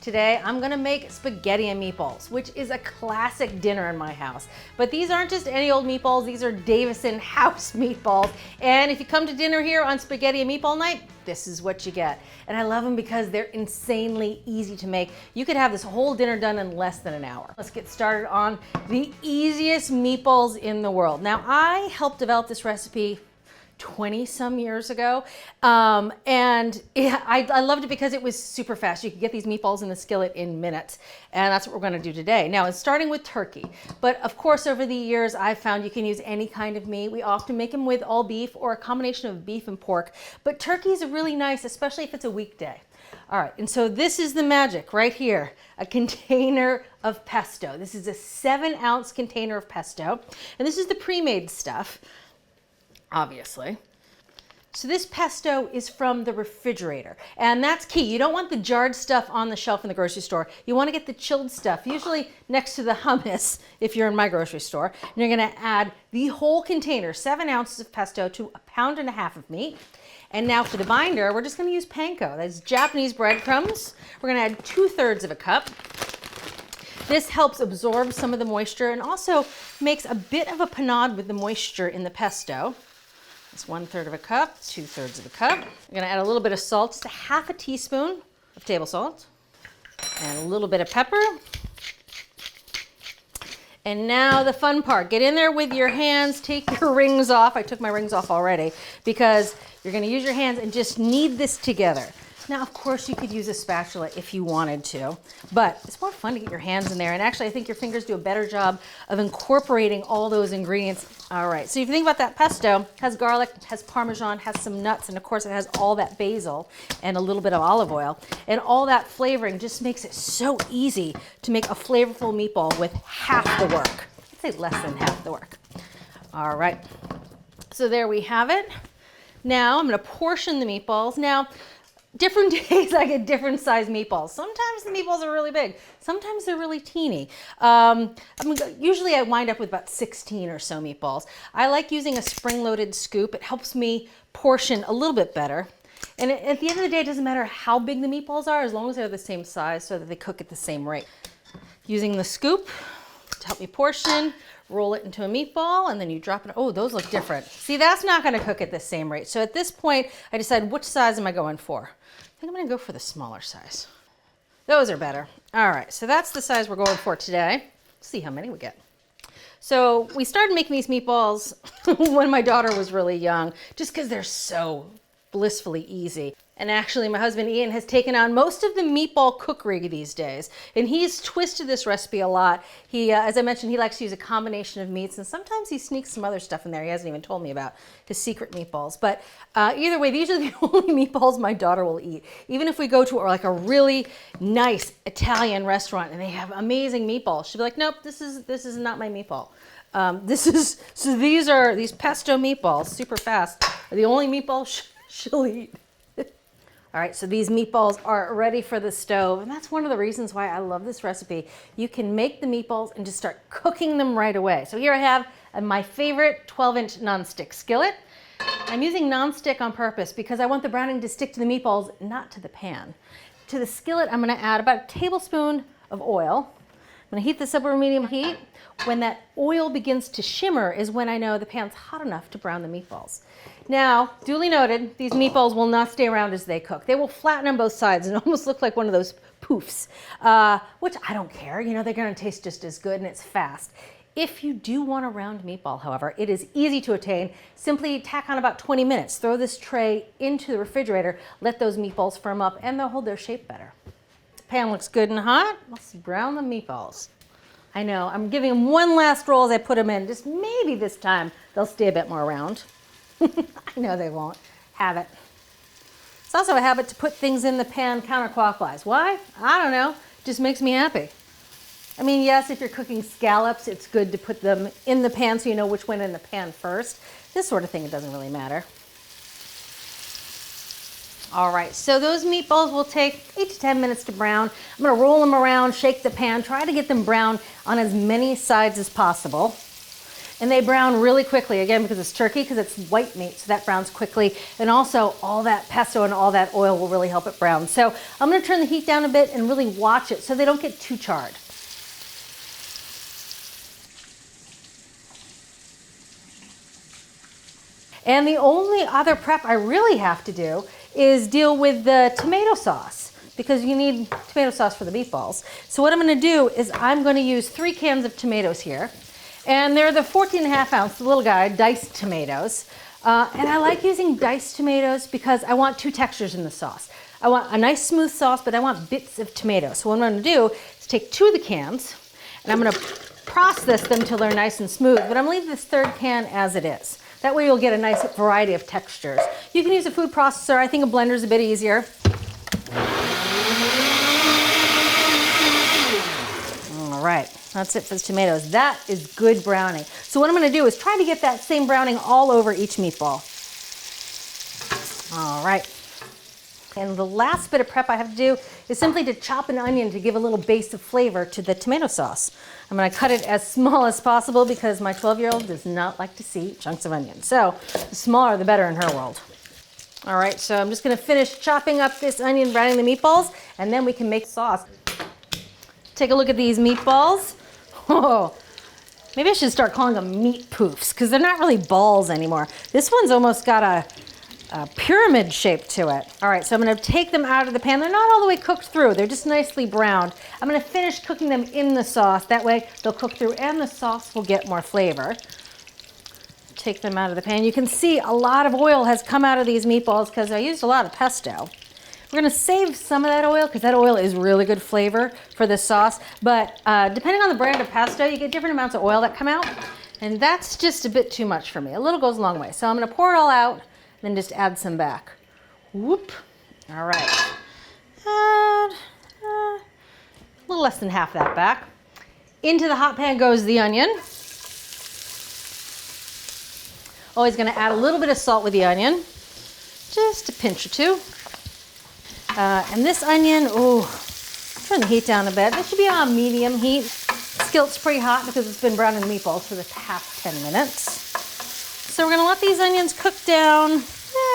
Today, I'm gonna make spaghetti and meatballs, which is a classic dinner in my house. But these aren't just any old meatballs, these are Davison house meatballs. And if you come to dinner here on spaghetti and meatball night, this is what you get. And I love them because they're insanely easy to make. You could have this whole dinner done in less than an hour. Let's get started on the easiest meatballs in the world. Now, I helped develop this recipe 20 some years ago. I loved it because it was super fast. You could get these meatballs in the skillet in minutes. And that's what we're gonna do today. Now it's starting with turkey. But of course, over the years, I've found you can use any kind of meat. We often make them with all beef or a combination of beef and pork. But turkeys are really nice, especially if it's a weekday. All right, and so this is the magic right here, a container of pesto. This is a 7-ounce container of pesto. And this is the pre-made stuff, obviously. So this pesto is from the refrigerator, and that's key. You don't want the jarred stuff on the shelf in the grocery store. You want to get the chilled stuff, usually next to the hummus if you're in my grocery store. And you're gonna add the whole container, 7 ounces of pesto to 1.5 pounds of meat. And now for the binder, we're just gonna use panko. That's Japanese breadcrumbs. We're gonna add 2/3 of a cup. This helps absorb some of the moisture and also makes a bit of a panade with the moisture in the pesto. It's 1/3 of a cup, 2/3 of a cup. I'm gonna add a little bit of salt, just a 1/2 teaspoon of table salt, and a little bit of pepper. And now the fun part, get in there with your hands, take your rings off. I took my rings off already because you're gonna use your hands and just knead this together. Now, of course, you could use a spatula if you wanted to, but it's more fun to get your hands in there. And actually, I think your fingers do a better job of incorporating all those ingredients. All right, so if you think about that pesto, it has garlic, has Parmesan, has some nuts, and of course, it has all that basil and a little bit of olive oil. And all that flavoring just makes it so easy to make a flavorful meatball with half the work. I'd say less than half the work. All right, so there we have it. Now, I'm gonna portion the meatballs. Now, different days I get different size meatballs. Sometimes the meatballs are really big. Sometimes they're really teeny. Usually I wind up with about 16 or so meatballs. I like using a spring-loaded scoop. It helps me portion a little bit better. And at the end of the day, it doesn't matter how big the meatballs are as long as they're the same size so that they cook at the same rate. Using the scoop to help me portion, roll it into a meatball, and then you drop it. Oh, those look different. See, that's not gonna cook at the same rate. So at this point, I decide which size am I going for. I think I'm gonna go for the smaller size. Those are better. All right, so that's the size we're going for today. Let's see how many we get. So we started making these meatballs when my daughter was really young, just because they're so blissfully easy. And actually, my husband Ian has taken on most of the meatball cookery these days, and he's twisted this recipe a lot. He, as I mentioned, he likes to use a combination of meats, and sometimes he sneaks some other stuff in there he hasn't even told me about, his secret meatballs. But either way, these are the only meatballs my daughter will eat. Even if we go to like a really nice Italian restaurant and they have amazing meatballs, she'll be like, nope, this is not my meatball. These pesto meatballs, super fast, are the only meatballs she'll eat. All right, so these meatballs are ready for the stove, and that's one of the reasons why I love this recipe. You can make the meatballs and just start cooking them right away. So here I have my favorite 12-inch nonstick skillet. I'm using nonstick on purpose because I want the browning to stick to the meatballs, not to the pan. To the skillet, I'm gonna add about a tablespoon of oil. I'm gonna heat this up over medium heat. When that oil begins to shimmer is when I know the pan's hot enough to brown the meatballs. Now, duly noted, these meatballs will not stay around as they cook. They will flatten on both sides and almost look like one of those poofs, which I don't care. You know, they're gonna taste just as good and it's fast. If you do want a round meatball, however, it is easy to attain. Simply tack on about 20 minutes. Throw this tray into the refrigerator, let those meatballs firm up, and they'll hold their shape better. The pan looks good and hot. Let's brown the meatballs. I know, I'm giving them one last roll as I put them in. Just maybe this time they'll stay a bit more round. I know they won't. Have it. It's also a habit to put things in the pan counterclockwise. Why? I don't know. It just makes me happy. I mean, yes, if you're cooking scallops, it's good to put them in the pan so you know which went in the pan first. This sort of thing, it doesn't really matter. All right, so those meatballs will take 8 to 10 minutes to brown. I'm gonna roll them around, shake the pan, try to get them brown on as many sides as possible. And they brown really quickly, again, because it's turkey, because it's white meat, so that browns quickly. And also, all that pesto and all that oil will really help it brown. So I'm gonna turn the heat down a bit and really watch it so they don't get too charred. And the only other prep I really have to do is deal with the tomato sauce, because you need tomato sauce for the meatballs. So what I'm gonna do is I'm gonna use 3 cans of tomatoes here. And they're the 14.5 ounce, the little guy, diced tomatoes. And I like using diced tomatoes because I want 2 textures in the sauce. I want a nice smooth sauce, but I want bits of tomato. So what I'm gonna do is take 2 of the cans, and I'm gonna process them till they're nice and smooth, but I'm gonna leave this 3rd can as it is. That way you'll get a nice variety of textures. You can use a food processor. I think a blender is a bit easier. All right, that's it for the tomatoes. That is good browning. So what I'm gonna do is try to get that same browning all over each meatball. All right. And the last bit of prep I have to do is simply to chop an onion to give a little base of flavor to the tomato sauce. I'm gonna cut it as small as possible because my 12-year-old does not like to see chunks of onion. So the smaller the better in her world. All right, so I'm just gonna finish chopping up this onion, browning the meatballs, and then we can make sauce. Take a look at these meatballs. Oh, maybe I should start calling them meat poofs because they're not really balls anymore. This one's almost got a pyramid shape to it. All right, so I'm gonna take them out of the pan. They're not all the way cooked through. They're just nicely browned. I'm gonna finish cooking them in the sauce. That way they'll cook through and the sauce will get more flavor. Take them out of the pan. You can see a lot of oil has come out of these meatballs because I used a lot of pesto. We're gonna save some of that oil because that oil is really good flavor for this sauce. But depending on the brand of pesto, you get different amounts of oil that come out. And that's just a bit too much for me. A little goes a long way. So I'm gonna pour it all out, then just add some back. Whoop. All right. Add a little less than half that back. Into the hot pan goes the onion. Always gonna add a little bit of salt with the onion. Just a pinch or 2. And this onion, turn the heat down a bit. This should be on medium heat. Skillet's pretty hot because it's been browning the meatballs for the past 10 minutes. So we're gonna let these onions cook down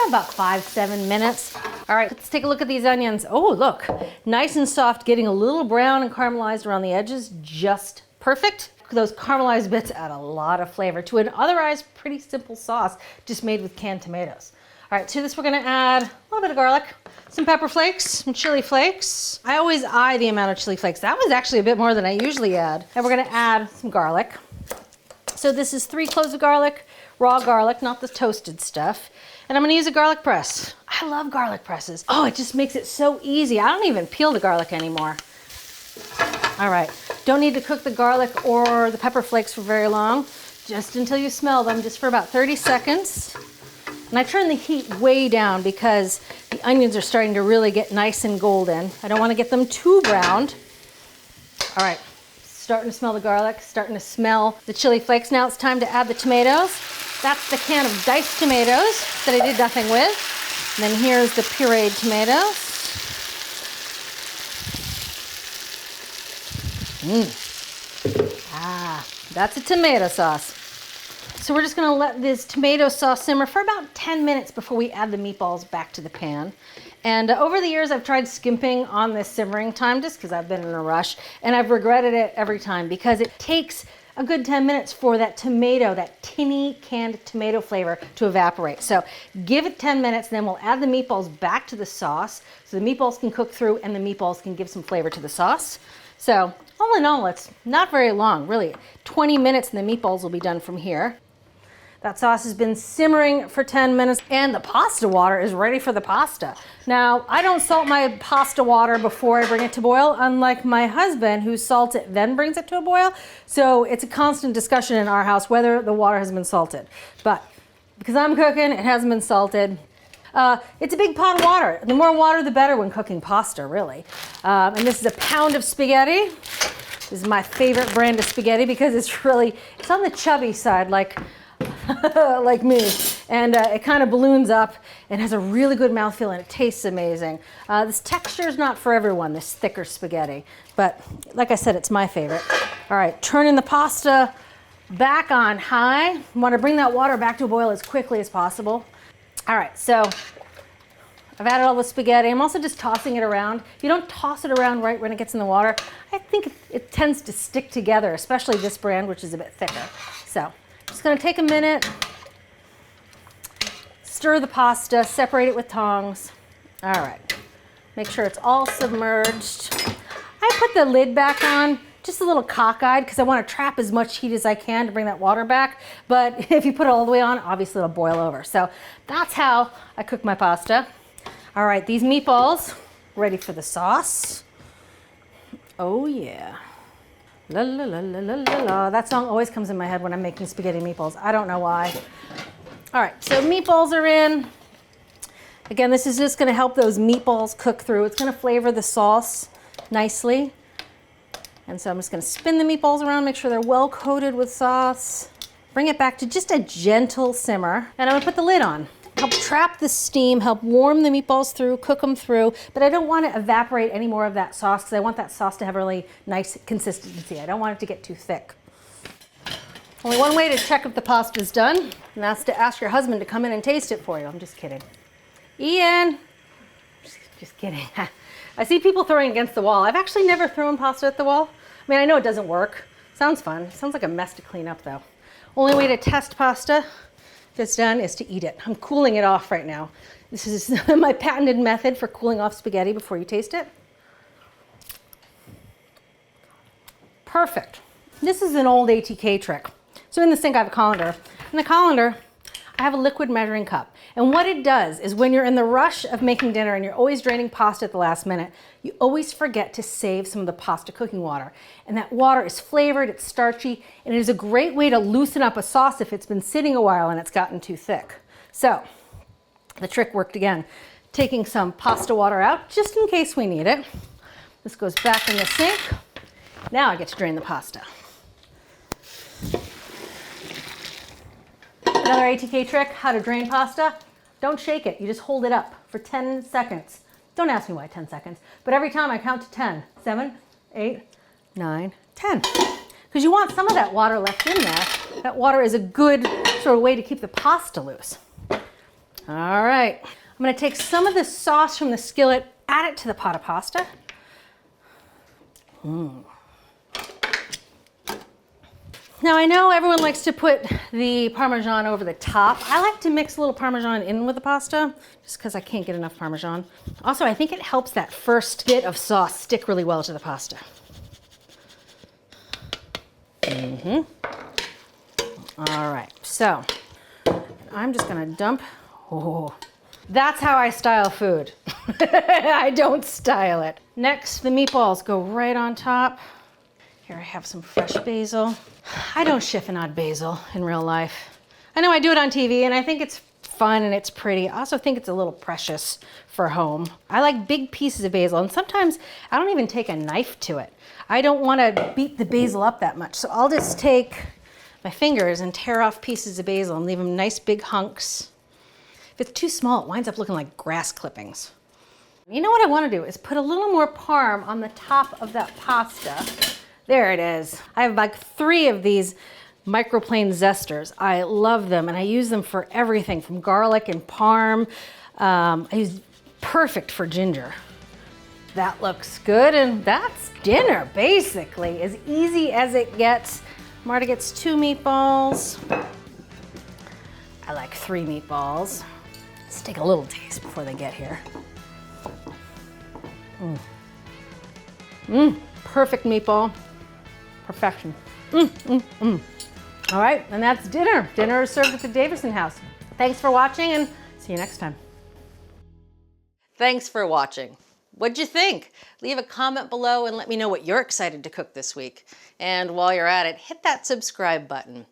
about 5-7 minutes. All right, let's take a look at these onions. Oh, look, nice and soft, getting a little brown and caramelized around the edges, just perfect. Those caramelized bits add a lot of flavor to an otherwise pretty simple sauce just made with canned tomatoes. All right, to this we're gonna add a little bit of garlic, some pepper flakes, some chili flakes. I always eye the amount of chili flakes. That was actually a bit more than I usually add. And we're gonna add some garlic. So this is 3 cloves of garlic, raw garlic, not the toasted stuff. And I'm gonna use a garlic press. I love garlic presses. Oh, it just makes it so easy. I don't even peel the garlic anymore. All right, don't need to cook the garlic or the pepper flakes for very long, just until you smell them, just for about 30 seconds. And I turn the heat way down because the onions are starting to really get nice and golden. I don't wanna get them too browned. All right, starting to smell the garlic, starting to smell the chili flakes. Now it's time to add the tomatoes. That's the can of diced tomatoes that I did nothing with. And then here's the pureed tomatoes. That's a tomato sauce. So we're just gonna let this tomato sauce simmer for about 10 minutes before we add the meatballs back to the pan. And over the years, I've tried skimping on this simmering time just because I've been in a rush, and I've regretted it every time because it takes a good 10 minutes for that tomato, that tinny canned tomato flavor to evaporate. So give it 10 minutes, and then we'll add the meatballs back to the sauce so the meatballs can cook through and the meatballs can give some flavor to the sauce. So all in all, it's not very long, really. 20 minutes and the meatballs will be done from here. That sauce has been simmering for 10 minutes and the pasta water is ready for the pasta. Now, I don't salt my pasta water before I bring it to boil, unlike my husband who salts it then brings it to a boil. So it's a constant discussion in our house whether the water has been salted. But because I'm cooking, it hasn't been salted. It's a big pot of water. The more water, the better when cooking pasta, really. And this is a pound of spaghetti. This is my favorite brand of spaghetti because it's on the chubby side, like me, and it kind of balloons up and has a really good mouthfeel and it tastes amazing. This texture is not for everyone, this thicker spaghetti, but like I said, it's my favorite. All right, turn in the pasta back on high. You want to bring that water back to a boil as quickly as possible. All right, so I've added all the spaghetti. I'm also just tossing it around. If you don't toss it around right when it gets in the water, I think it tends to stick together, especially this brand, which is a bit thicker. So just gonna take a minute, stir the pasta, separate it with tongs. All right, make sure it's all submerged. I put the lid back on, just a little cockeyed, because I want to trap as much heat as I can to bring that water back. But if you put it all the way on, obviously it'll boil over. So that's how I cook my pasta. All right, these meatballs, ready for the sauce. Oh yeah. La la la la la la la. That song always comes in my head when I'm making spaghetti meatballs. I don't know why. All right, so meatballs are in. Again, this is just gonna help those meatballs cook through. It's gonna flavor the sauce nicely. And so I'm just gonna spin the meatballs around, make sure they're well coated with sauce. Bring it back to just a gentle simmer. And I'm gonna put the lid on. Help trap the steam, help warm the meatballs through, cook them through, but I don't want to evaporate any more of that sauce because I want that sauce to have a really nice consistency. I don't want it to get too thick. Only one way to check if the pasta's done, and that's to ask your husband to come in and taste it for you. I'm just kidding. Ian, just kidding. I see people throwing against the wall. I've actually never thrown pasta at the wall. I mean, I know it doesn't work. Sounds fun. Sounds like a mess to clean up though. Only way to test pasta if it's done is to eat it. I'm cooling it off right now. This is my patented method for cooling off spaghetti before you taste it. Perfect. This is an old ATK trick. So in the sink I have a colander. In the colander, I have a liquid measuring cup. And what it does is when you're in the rush of making dinner and you're always draining pasta at the last minute, you always forget to save some of the pasta cooking water. And that water is flavored, it's starchy, and it is a great way to loosen up a sauce if it's been sitting a while and it's gotten too thick. So the trick worked again. Taking some pasta water out, just in case we need it. This goes back in the sink. Now I get to drain the pasta. Another ATK trick, how to drain pasta. Don't shake it, you just hold it up for 10 seconds. Don't ask me why 10 seconds, but every time I count to 10. 7, 8, 9, 10. Because you want some of that water left in there. That water is a good sort of way to keep the pasta loose. All right, I'm gonna take some of the sauce from the skillet, add it to the pot of pasta. Now I know everyone likes to put the Parmesan over the top. I like to mix a little Parmesan in with the pasta just because I can't get enough Parmesan. Also, I think it helps that first bit of sauce stick really well to the pasta. All right, so I'm just gonna dump. Oh, that's how I style food. I don't style it. Next, the meatballs go right on top. Here I have some fresh basil. I don't chiffonade basil in real life. I know I do it on TV and I think it's fun and it's pretty. I also think it's a little precious for home. I like big pieces of basil and sometimes I don't even take a knife to it. I don't want to beat the basil up that much. So I'll just take my fingers and tear off pieces of basil and leave them nice big hunks. If it's too small, it winds up looking like grass clippings. You know what I want to do is put a little more parm on the top of that pasta. There it is. I have like 3 of these microplane zesters. I love them and I use them for everything from garlic and parm. I use perfect for ginger. That looks good and that's dinner basically, as easy as it gets. Marta gets 2 meatballs. I like 3 meatballs. Let's take a little taste before they get here. Perfect meatball. Perfection. All right, and that's dinner. Dinner is served at the Davison House. Thanks for watching and see you next time. Thanks for watching. What'd you think? Leave a comment below and let me know what you're excited to cook this week. And while you're at it, hit that subscribe button.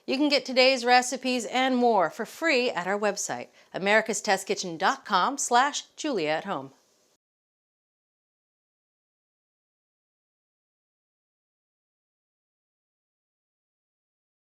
You can get today's recipes and more for free at our website, americastestkitchen.com/JuliaAtHome.